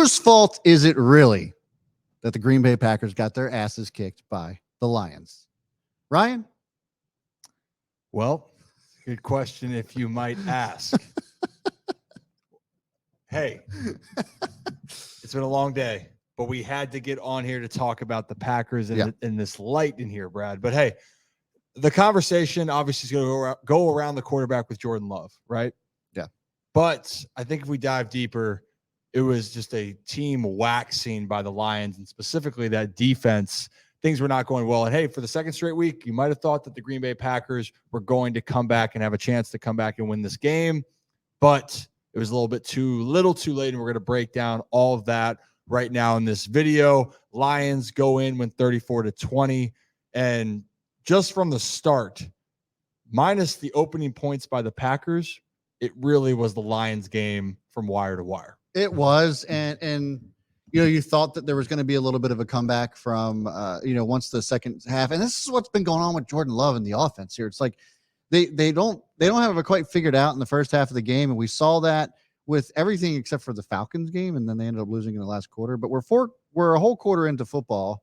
Whose fault is it really that the Green Bay Packers got their asses kicked by the Lions? Ryan? Well, good question if you might ask. Hey, it's been a long day, but we had to get on here to talk about the Packers and this light in here, Brad. But hey, the conversation obviously is going to go around the quarterback with Jordan Love, right? Yeah. But I think if we dive deeper, it was just a team waxing by the Lions, and specifically that defense. Things were not going well. And hey, for the second straight week, you might have thought that the Green Bay Packers were going to come back and have a chance to come back and win this game, but it was a little bit too late, and we're going to break down all of that right now in this video. Lions go in, win 34-20, and just from the start, minus the opening points by the Packers, it really was the Lions game from wire to wire. It was, and you thought that there was going to be a little bit of a comeback from once the second half, and this is what's been going on with Jordan Love and the offense here. It's like they don't have it quite figured out in the first half of the game, and we saw that with everything except for the Falcons game, and then they ended up losing in the last quarter. But we're a whole quarter into football,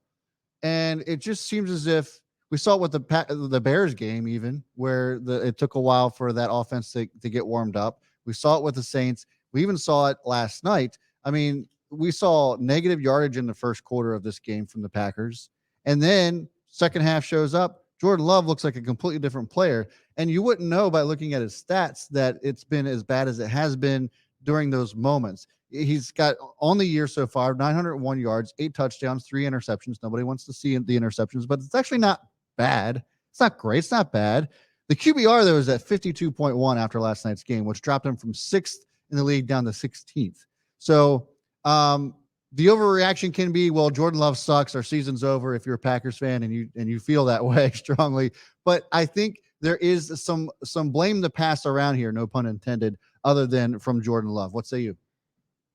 and it just seems as if we saw it with the Bears game, even where it took a while for that offense to get warmed up. We saw it with the Saints. We even saw it last night. I mean, we saw negative yardage in the first quarter of this game from the Packers. And then second half shows up. Jordan Love looks like a completely different player. And you wouldn't know by looking at his stats that it's been as bad as it has been during those moments. He's got on the year so far, 901 yards, 8 touchdowns, 3 interceptions. Nobody wants to see the interceptions, but it's actually not bad. It's not great. It's not bad. The QBR, though, is at 52.1 after last night's game, which dropped him from 6th in the league down to 16th. So the overreaction can be, well, Jordan Love sucks. Our season's over if you're a Packers fan and you feel that way strongly. But I think there is some blame to pass around here, no pun intended, other than from Jordan Love. What say you?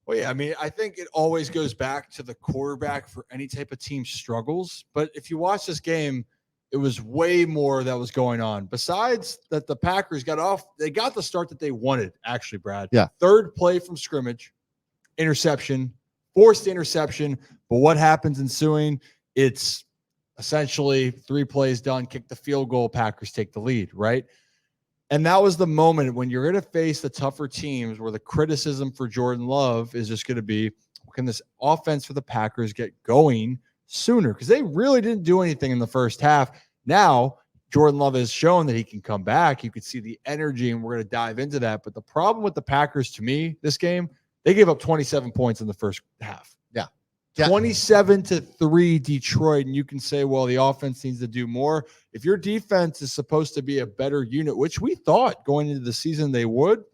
Well, yeah, I mean, I think it always goes back to the quarterback for any type of team struggles. But if you watch this game, it was way more that was going on. Besides that, the Packers they got the start that they wanted, actually, Brad. Yeah. Third play from scrimmage, interception, forced interception. But what happens ensuing? It's essentially 3 plays done, kick the field goal, Packers take the lead, right? And that was the moment when you're going to face the tougher teams where the criticism for Jordan Love is just going to be, can this offense for the Packers get going sooner? Because they really didn't do anything in the first half. Now, Jordan Love has shown that he can come back. You could see the energy, and we're going to dive into that. But the problem with the Packers, to me, this game, they gave up 27 points in the first half. Yeah. 27-3 Detroit. And you can say, well, the offense needs to do more. If your defense is supposed to be a better unit, which we thought going into the season they would,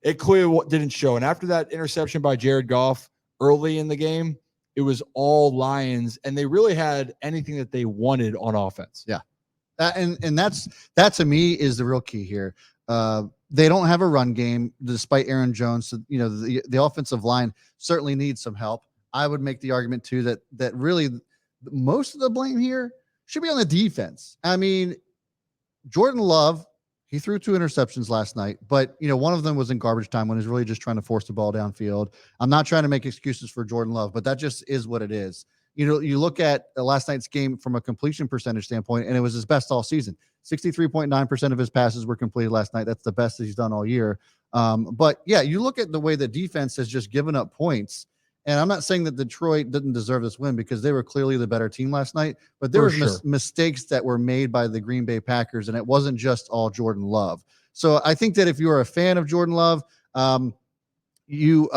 it clearly didn't show. And after that interception by Jared Goff early in the game, it was all Lions, and they really had anything that they wanted on offense. Yeah. And that to me is the real key here. They don't have a run game despite Aaron Jones. So, the offensive line certainly needs some help. I would make the argument too that really most of the blame here should be on the defense. I mean, Jordan Love, he threw 2 interceptions last night, but one of them was in garbage time when he's really just trying to force the ball downfield. I'm not trying to make excuses for Jordan Love, but that just is what it is. You look at last night's game from a completion percentage standpoint, and it was his best all season. 63.9% of his passes were completed last night. That's the best that he's done all year. But yeah, you look at the way the defense has just given up points. And I'm not saying that Detroit didn't deserve this win because they were clearly the better team last night, but there were mistakes that were made by the Green Bay Packers, and it wasn't just all Jordan Love. So I think that if you're a fan of Jordan Love, you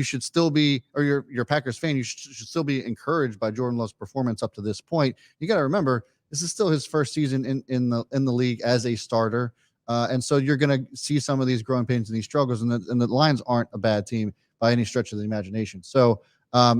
should still be, or you're a Packers fan, you should still be encouraged by Jordan Love's performance up to this point. You got to remember, this is still his first season in the league as a starter, and so you're going to see some of these growing pains and these struggles, and the Lions aren't a bad team by any stretch of the imagination. So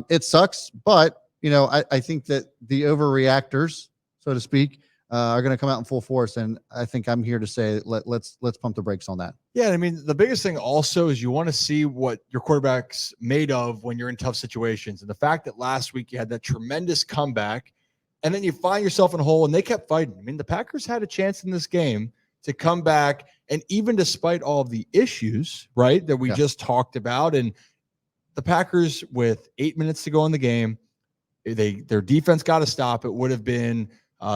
it sucks, but I think that the overreactors, so to speak, are going to come out in full force, and I think I'm here to say let's pump the brakes on that. Yeah, I mean, the biggest thing also is you want to see what your quarterback's made of when you're in tough situations, and the fact that last week you had that tremendous comeback, and then you find yourself in a hole, and they kept fighting. I mean, the Packers had a chance in this game to come back, and even despite all of the issues, right, that we just talked about, and the Packers, with 8 minutes to go in the game, their defense got to stop. It would have been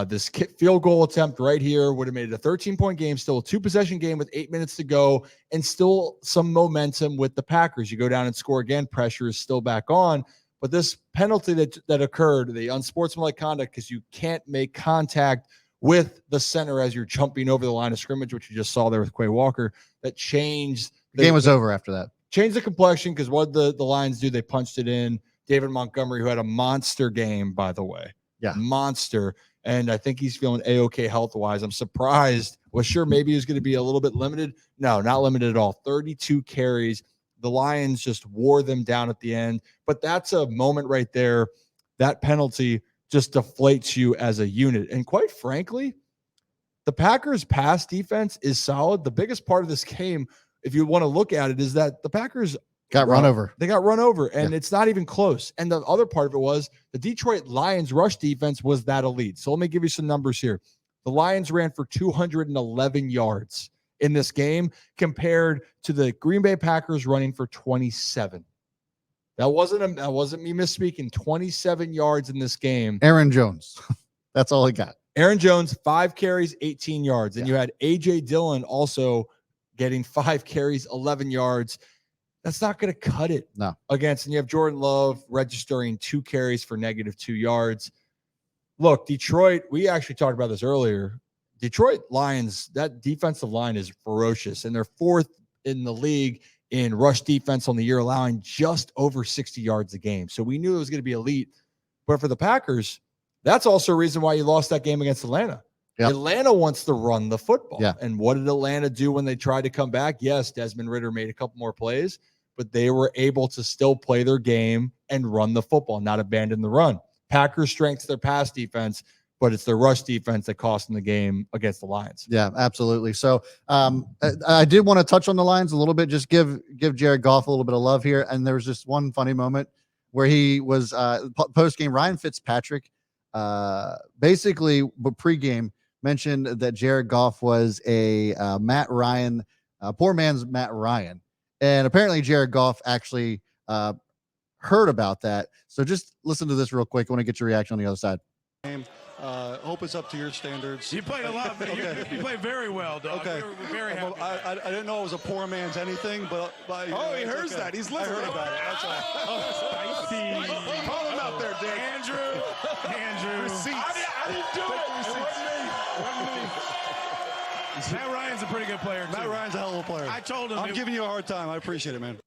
this field goal attempt right here would have made it a 13-point game, still a 2-possession game with 8 minutes to go, and still some momentum with the Packers. You go down and score again, pressure is still back on. But this penalty that occurred, the unsportsmanlike conduct, because you can't make contact with the center as you're jumping over the line of scrimmage, which you just saw there with Quay Walker, that changed. The game was over after that. Changed the complexion, because what the Lions do, they punched it in. David Montgomery, who had a monster game, by the way. Yeah. Monster. And I think he's feeling A-OK health-wise. I'm surprised. Was sure maybe he was going to be a little bit limited. No, not limited at all. 32 carries. The Lions just wore them down at the end. But that's a moment right there. That penalty just deflates you as a unit. And quite frankly, the Packers' pass defense is solid. The biggest part of this game, if you want to look at it, is that the Packers got run over. They got run over, and it's not even close. And the other part of it was the Detroit Lions rush defense was that elite. So let me give you some numbers here. The Lions ran for 211 yards in this game compared to the Green Bay Packers running for 27. That wasn't me misspeaking. 27 yards in this game. Aaron Jones. That's all he got. Aaron Jones, 5 carries, 18 yards. And you had A.J. Dillon also getting 5 carries, 11 yards. That's not going to cut it against. And you have Jordan Love registering 2 carries for -2 yards. Look, Detroit, we actually talked about this earlier. Detroit Lions, that defensive line is ferocious, and they're 4th in the league in rush defense on the year, allowing just over 60 yards a game. So we knew it was going to be elite. But for the Packers, that's also a reason why you lost that game against Atlanta. Yep. Atlanta wants to run the football. Yeah. And what did Atlanta do when they tried to come back? Yes, Desmond Ridder made a couple more plays, but they were able to still play their game and run the football, not abandon the run. Packers' strengths their pass defense, but it's their rush defense that cost them the game against the Lions. Yeah, absolutely. So I did want to touch on the Lions a little bit, just give Jared Goff a little bit of love here. And there was just one funny moment where he was post-game. Ryan Fitzpatrick basically pregame mentioned that Jared Goff was a Matt Ryan, poor man's Matt Ryan. And apparently Jared Goff actually heard about that. So just listen to this real quick. I want to get your reaction on the other side. Hope it's up to your standards. You played a lot. Okay. You played very well, dog. Okay. We're very happy. I didn't know it was a poor man's anything, but he hears that. He's listening. I heard about it. That's all. Spicy. Call him out there, Dick. Andrew. Receipts. I didn't do it. Matt Ryan's a pretty good player, too. Matt Ryan's a hell of a player. I told him. I'm giving you a hard time. I appreciate it, man.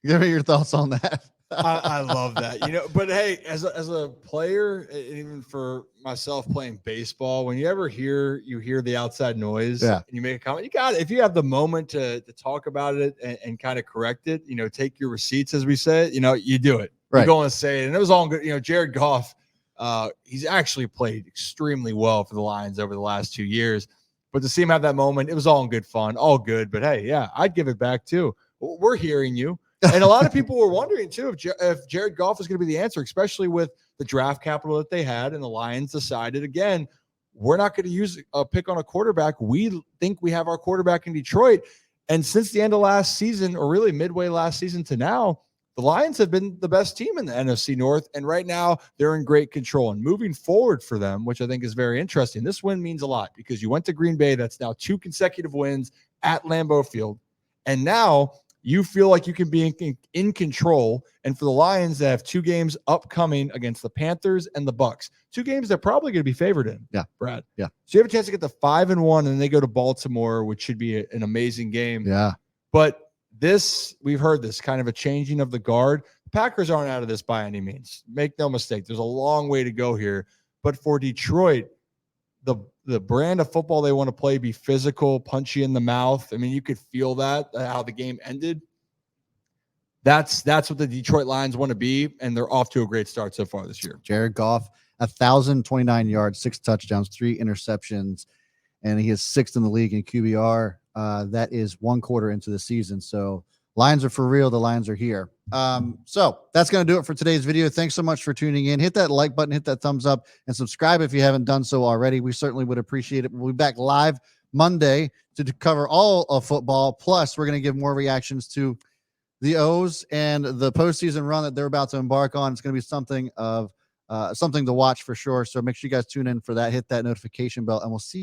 Give me your thoughts on that. I love that. But hey, as a player, even for myself playing baseball, when you hear the outside noise and you make a comment, you got it. If you have the moment to talk about it and kind of correct it, take your receipts, as we say, you do it. Right. You go and say it. And it was all good. Jared Goff, he's actually played extremely well for the Lions over the last 2 years. But to see him have that moment, it was all in good fun, all good. But hey, yeah, I'd give it back too. We're hearing you. And a lot of people were wondering, too, if Jared Goff was going to be the answer, especially with the draft capital that they had. And the Lions decided, again, we're not going to use a pick on a quarterback. We think we have our quarterback in Detroit. And since the end of last season, or really midway last season to now, the Lions have been the best team in the NFC North. And right now, they're in great control. And moving forward for them, which I think is very interesting, this win means a lot because you went to Green Bay. That's now 2 consecutive wins at Lambeau Field. And now you feel like you can be in control. And for the Lions, they have 2 games upcoming against the Panthers and the Bucks. 2 games they're probably going to be favored in. Yeah, Brad. Yeah. So you have a chance to get the 5-1, and then they go to Baltimore, which should be an amazing game. Yeah. But we've heard this kind of a changing of the guard. The Packers aren't out of this by any means. Make no mistake. There's a long way to go here. But for Detroit, the brand of football they want to play, be physical, punchy in the mouth. I mean, you could feel that, how the game ended. That's what the Detroit Lions want to be, and they're off to a great start so far this year. Jared Goff, 1,029 yards, 6 touchdowns, 3 interceptions, and he is 6th in the league in QBR. That is 1 quarter into the season. So Lions are for real. The Lions are here. So that's going to do it for today's video. Thanks so much for tuning in. Hit that like button, hit that thumbs up, and subscribe if you haven't done so already. We certainly would appreciate it. We'll be back live Monday to cover all of football. Plus, we're going to give more reactions to the O's and the postseason run that they're about to embark on. It's going to be something to watch for sure. So make sure you guys tune in for that. Hit that notification bell, and we'll see